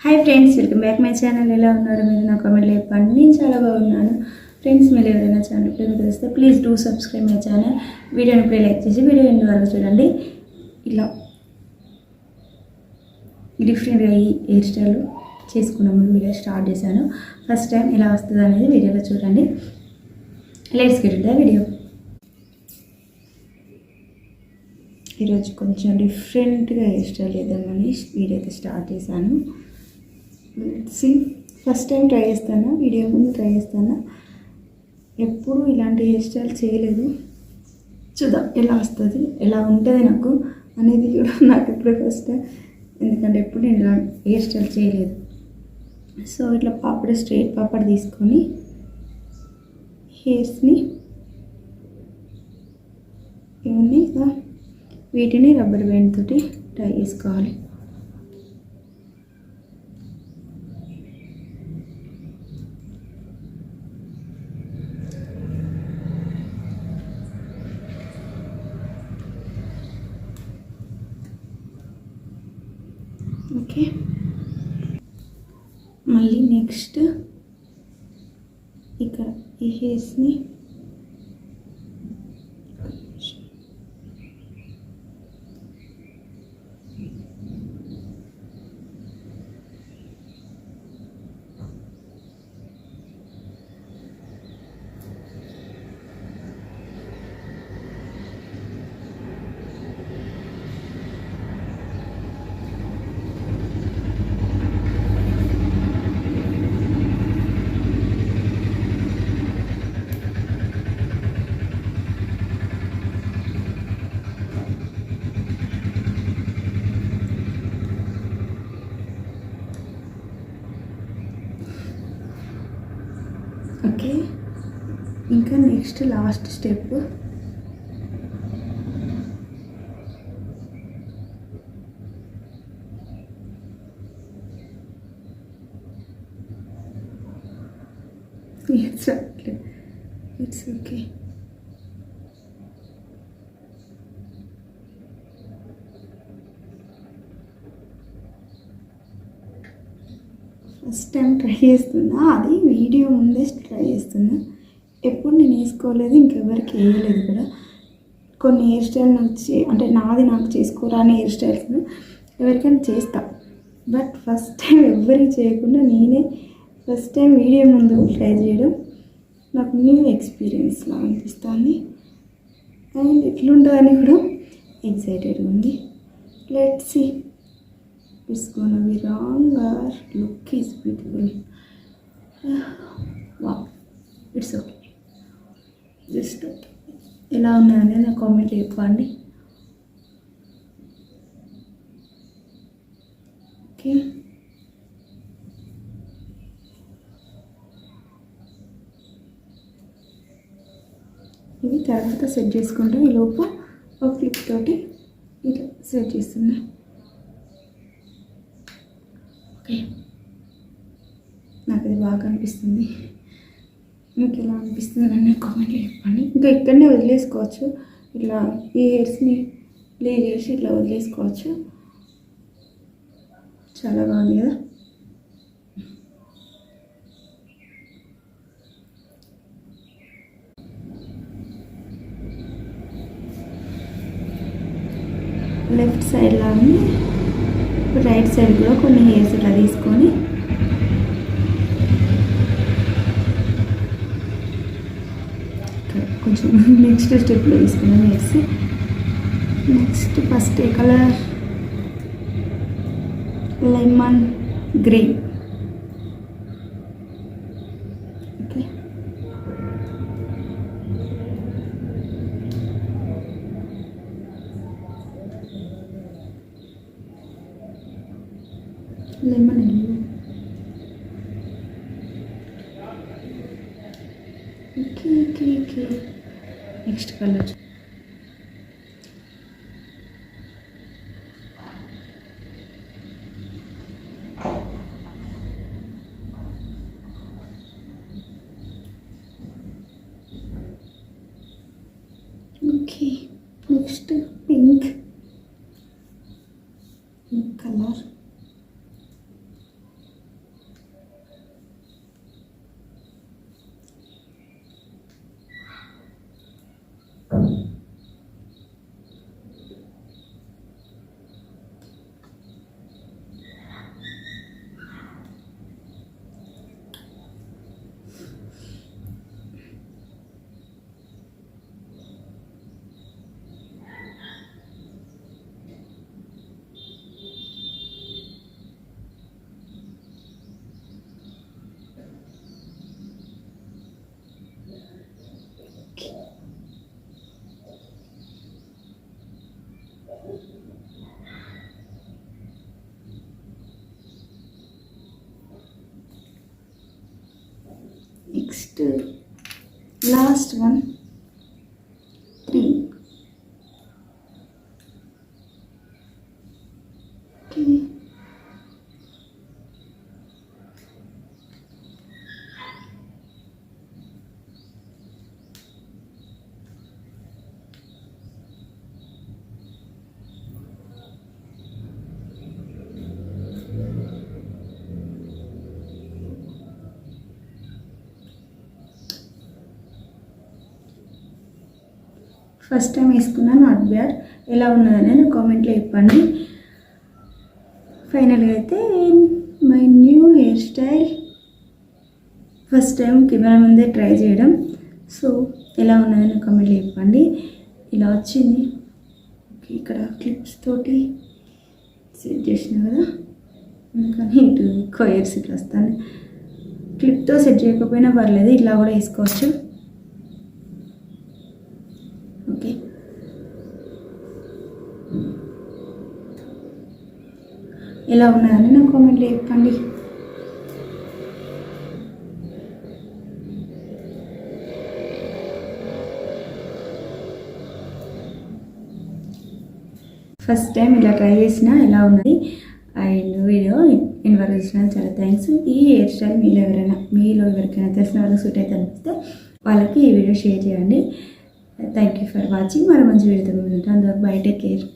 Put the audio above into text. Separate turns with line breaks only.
Hi friends, welcome back my channel. ఎలా ఉన్నారు మీరు? నా కామెంట్లో చెప్పండి. నేను చాలా బాగున్నాను ఫ్రెండ్స్. మీరు ఎవరైనా ఛానల్ వస్తే please do subscribe my channel. వీడియోని ప్లే లైక్ చేసి వీడియో ఎండ్ వరకు చూడండి. ఇలా డిఫరెంట్గా ఈ హెయిర్ స్టైల్ చేసుకున్నాము. వీడియో స్టార్ట్ చేశాను. ఫస్ట్ టైం ఎలా వస్తుంది అనేది వీడియోలో చూడండి. Let's get the video. ఈరోజు కొంచెం డిఫరెంట్గా హెయిర్ స్టైల్ చేద్దామని వీడియో అయితే స్టార్ట్ చేశాను. సి ఫస్ట్ టైం ట్రై చేస్తాను. వీడియో ముందు ట్రై చేస్తాను. ఎప్పుడు ఇలాంటి హెయిర్ స్టైల్ చేయలేదు. చూద్దాం ఎలా వస్తుంది, ఎలా ఉంటుంది నాకు అనేది కూడా నాకు ఇప్పుడు ఫస్ట్ టైం. ఎందుకంటే ఎప్పుడు నేను ఇలా హెయిర్ స్టైల్ చేయలేదు. సో ఇట్లా స్ట్రైట్ పాపడ తీసుకొని హెయిర్స్ని ఇవన్నీ వీటిని రబ్బర్ బ్యాండ్ తోటి టై చేసుకోవాలి. ఓకే, మళ్ళీ నెక్స్ట్ ఇక్కడ ఈ హెయిర్స్ని ఓకే. ఇంకా next last step it's okay. First time try చేస్తున్నా. అది వీడియో ముందే ట్రై చేస్తున్నా. ఎప్పుడు నేను వేసుకోలేదు, ఇంకెవరికి వేయలేదు కూడా. కొన్ని హెయిర్ స్టైల్ నాకు అంటే నాకు చేసుకోరాని హెయిర్ స్టైల్స్ ఎవరికైనా చేస్తా. బట్ ఫస్ట్ టైం ఎవరికి చేయకుండా నేనే ఫస్ట్ టైం వీడియో ముందు ట్రై చేయడం నాకు న్యూ ఎక్స్పీరియన్స్ లా అనిపిస్తుంది. అండ్ ఎట్లుంటుందని కూడా ఎక్సైటెడ్గా ఉంది. Let's see. It's gonna be wrong or look is beautiful. Wow, it's okay. Just ఎలా ఉన్నాయని నా కామెంట్ చెప్పండి. ఓకే, ఇవి తర్వాత సెట్ చేసుకుంటాం. ఈ లోపు ఒక క్లిప్ తోటి ఇట్లా సెట్ చేస్తున్నా. ఓకే, నాకు అది బాగా అనిపిస్తుంది. మీకు ఎలా అనిపిస్తుంది అని కామెంట్లో చెప్పండి. ఇంకా ఇక్కడనే వదిలేసుకోవచ్చు. ఇట్లా ఈ హెయిర్స్ని ప్లే చేసి ఇట్లా వదిలేసుకోవచ్చు. చాలా బాగుంది కదా. లెఫ్ట్ సైడ్ లాగా రైట్ సైడ్ కూడా కొన్ని హెయిర్స్ ఇట్లా తీసుకొని కొంచెం నెక్స్ట్ స్టెప్లో తీసుకున్నాం హెయిర్స్. నెక్స్ట్ ఫస్ట్ ఏ colour? Lemon green. Okay, lemon yellow. Okay okay okay, next colour okay. Next pink colour. Next last one 3. Okay, first time వేసుకున్నాను, నాట్ బ్యాడ్. ఎలా ఉన్నదని నేను కామెంట్లో చెప్పండి. ఫైనల్గా అయితే my new hair style first time camera ముందే ట్రై చేయడం. సో ఎలా ఉన్నదని కామెంట్లో చెప్పండి. ఇలా వచ్చింది. ఓకే, ఇక్కడ క్లిప్స్ తోటి సెట్ చేసిన కదా, అందుకని ఇటు కొయర్స్ ఇట్లా వస్తాను. క్లిప్తో సెట్ చేయకపోయినా పర్లేదు, ఇట్లా కూడా వేసుకోవచ్చు. ఓకే, ఎలా ఉన్నదని నా కామెంట్లో చెప్పండి. ఫస్ట్ టైం ఇలా ట్రై చేసిన ఎలా ఉన్నది అండ్ వీడియో ఇన్వరకు చాలా థ్యాంక్స్. ఈ హెయిర్ స్టైల్ మీలో ఎవరికైనా తెలిసిన వాళ్ళకి సూట్ అయితే అనిపిస్తే వాళ్ళకి ఈ వీడియో షేర్ చేయండి. Thank you for watching. మరో మంచి వీడియోతో ఉంటాను. అంతవరకు బై, టేక్ కేర్.